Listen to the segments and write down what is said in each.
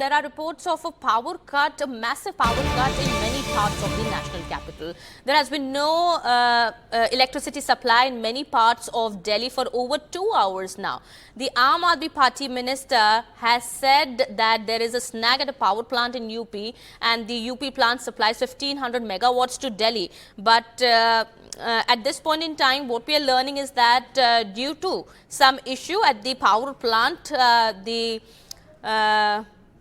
There are reports of a power cut, a massive power cut in many parts of the national capital. There has been no electricity supply in many parts of Delhi for over 2 hours now. The Aam Aadmi Party minister has said that there is a snag at a power plant in UP and the UP plant supplies 1500 megawatts to Delhi. But at this point in time, what we are learning is that due to some issue at the power plant, the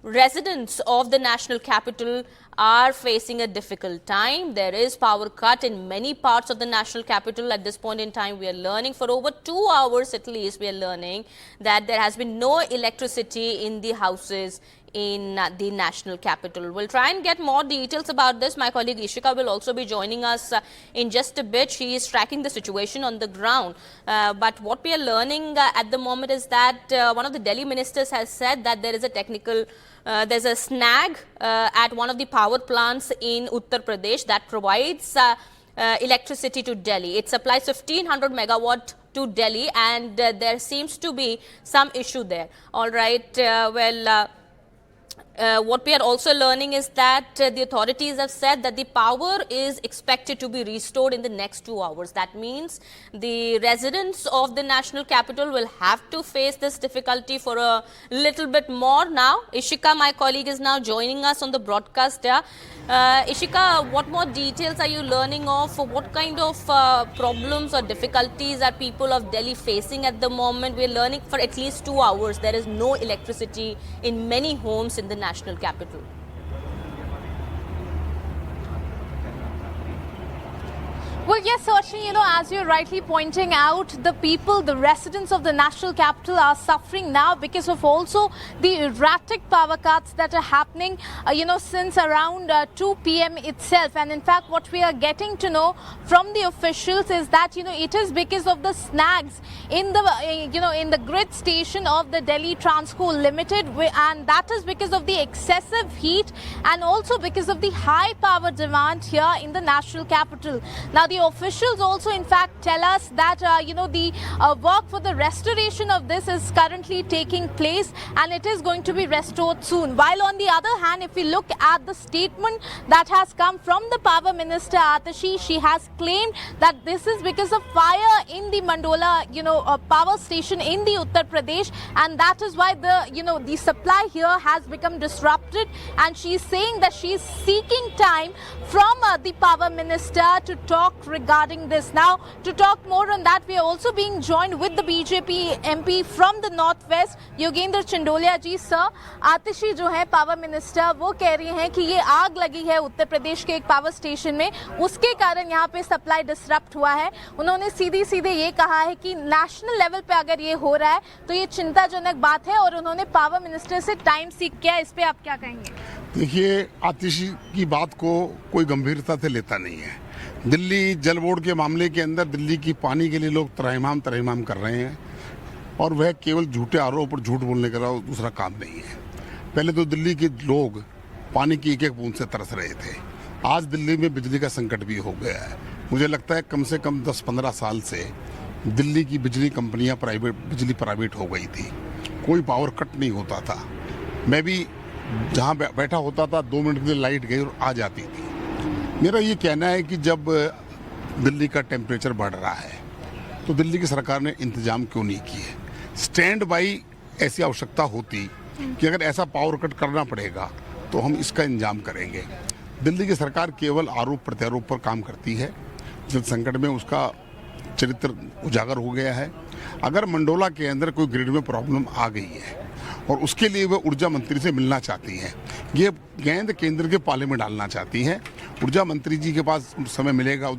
residents of the national capital are facing a difficult time. There is power cut in many parts of the national capital. At this point in time, we are learning for over 2 hours at least, we are learning that there has been no electricity in the houses in the national capital. We'll try and get more details about this. My colleague Ishika will also be joining us in just a bit. She is tracking the situation on the ground. But what we are learning at the moment is that one of the Delhi ministers has said that there is a there's a snag at one of the power plants in Uttar Pradesh that provides electricity to Delhi. It supplies 1500 megawatt to Delhi, and there seems to be some issue there. All right, what we are also learning is that the authorities have said that the power is expected to be restored in the next 2 hours. That means the residents of the national capital will have to face this difficulty for a little bit more now. Ishika, my colleague, is now joining us on the broadcast here. Ishika, what more details are you learning of? What kind of problems or difficulties are people of Delhi facing at the moment? We are learning for at least 2 hours there is no electricity in many homes in the national capital. Well, yes, Archie, as you're rightly pointing out, the people, the residents of the national capital are suffering now because of also the erratic power cuts that are happening, since around 2 p.m. itself. And in fact, what we are getting to know from the officials is that, it is because of the snags in the, in the grid station of the Delhi Transco Limited. And that is because of the excessive heat and also because of the high power demand here in the national capital. Now, the officials also in fact tell us that the work for the restoration of this is currently taking place and it is going to be restored soon. While on the other hand, if we look at the statement that has come from the power minister Atashi, she has claimed that this is because of fire in the Mandola power station in the Uttar Pradesh, and that is why the supply here has become disrupted, and she is saying that she is seeking time from the power minister to talk regarding this. Now, to talk more on that, we are also being joined with the BJP MP from the Northwest, Yogendra Chandolia ji. Sir, आतिशी जो है power minister, वो कह रही हैं कि ये आग लगी है उत्तर प्रदेश के एक पावर स्टेशन में, उसके कारण यहाँ पे सप्लाई डिसरप्ट हुआ है. उन्होंने सीधे ये कहा है कि नेशनल लेवल पे अगर ये हो रहा है तो ये चिंताजनक बात है, और उन्होंने पावर मिनिस्टर से टाइम सीख किया. इस पे आप क्या कहेंगे? देखिए, आतिशी की बात को कोई गंभीरता से लेता नहीं है. दिल्ली जल बोर्ड के मामले के अंदर दिल्ली की पानी के लिए लोग त्रहिमाम कर रहे हैं, और वह केवल झूठे आरोप पर झूठ बोलने का दूसरा काम नहीं है. पहले तो दिल्ली के लोग पानी की एक बूंद से तरस रहे थे. आज दिल्ली में बिजली का संकट भी हो गया है. मुझे लगता है कम से कम 10-15 साल से दिल्ली की बिजली कंपनियां बिजली प्राइवेट हो गई थी. कोई पावर कट नहीं होता था. मैं भी जहाँ बैठा होता था 2 मिनट के लिए लाइट गई और आ जाती थी. मेरा ये कहना है कि जब दिल्ली का टेम्परेचर बढ़ रहा है तो दिल्ली की सरकार ने इंतजाम क्यों नहीं किए. स्टैंड बाई ऐसी आवश्यकता होती कि अगर ऐसा पावर कट करना पड़ेगा तो हम इसका इंतजाम करेंगे. दिल्ली की सरकार केवल आरोप प्रत्यारोप पर काम करती है. जल संकट में उसका चरित्र उजागर हो गया है. अगर मंडोला के अंदर कोई ग्रिड में प्रॉब्लम आ गई है और उसके लिए वह ऊर्जा मंत्री से मिलना चाहती है, ये गेंद केंद्र के पाले में डालना चाहती हैं. ऊर्जा मंत्री जी के पास समय मिलेगा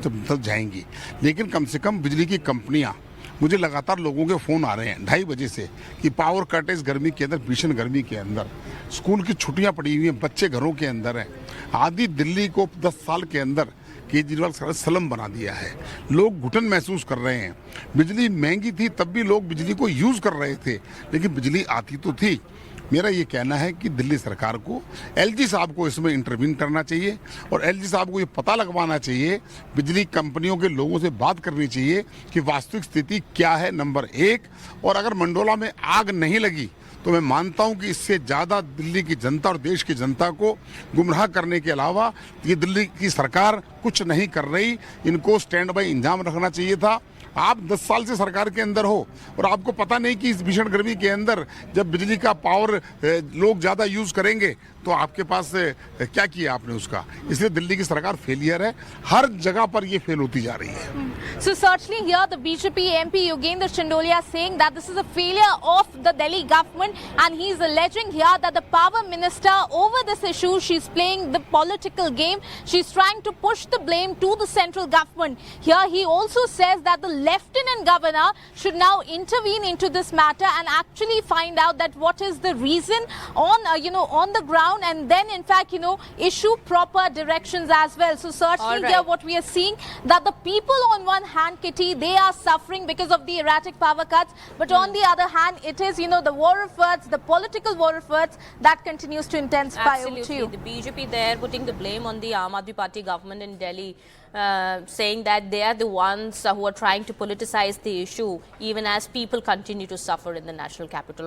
जब तक जाएंगी. लेकिन कम से कम बिजली की कंपनियां, मुझे लगातार लोगों के फ़ोन आ रहे हैं 2:30 बजे से कि पावर कट इस गर्मी के अंदर, भीषण गर्मी के अंदर, स्कूल की छुट्टियां पड़ी हुई हैं, बच्चे घरों के अंदर हैं. आधी दिल्ली को 10 साल के अंदर केजरीवाल सरकार सलम बना दिया है. लोग घुटन महसूस कर रहे हैं. बिजली महंगी थी तब भी लोग बिजली को यूज़ कर रहे थे, लेकिन बिजली आती तो थी. मेरा ये कहना है कि दिल्ली सरकार को, एलजी साहब को इसमें इंटरवीन करना चाहिए और एलजी साहब को ये पता लगवाना चाहिए, बिजली कंपनियों के लोगों से बात करनी चाहिए कि वास्तविक स्थिति क्या है, नंबर 1. और अगर मंडोला में आग नहीं लगी तो मैं मानता हूं कि इससे ज़्यादा दिल्ली की जनता और देश की जनता को गुमराह करने के अलावा ये दिल्ली की सरकार कुछ नहीं कर रही। इनको स्टैंड बाई इंजाम रखना चाहिए था। आप 10 साल से सरकार के अंदर हो और आपको पता नहीं कि इस भीषण गर्मी के अंदर जब बिजली का पावर लोग ज़्यादा यूज़ करेंगे तो आपके पास क्या किया आपने उसका। इसलिए दिल्ली की सरकार फेलियर है, हर जगह पर ये फेल होती जा रही है। So certainly here the BJP MP Yogendra Chandolia saying that this is a failure of the Delhi government, and he is alleging here that the power minister over this issue, she's playing the political game. She's trying to push the blame to the central government. Here he also says that the lieutenant governor should now intervene into this matter and actually find out that what is the reason on on the ground, and then in fact issue proper directions as well. So certainly Alright. here what we are seeing that the people on one hand, Kitty, they are suffering because of the erratic power cuts, but on the other hand it is the war of words, the political war of words that continues to intensify. Over to Absolutely. you. The BJP there putting the blame on the Aam Aadmi Party government in Delhi, saying that they are the ones who are trying to politicize the issue even as people continue to suffer in the national capital.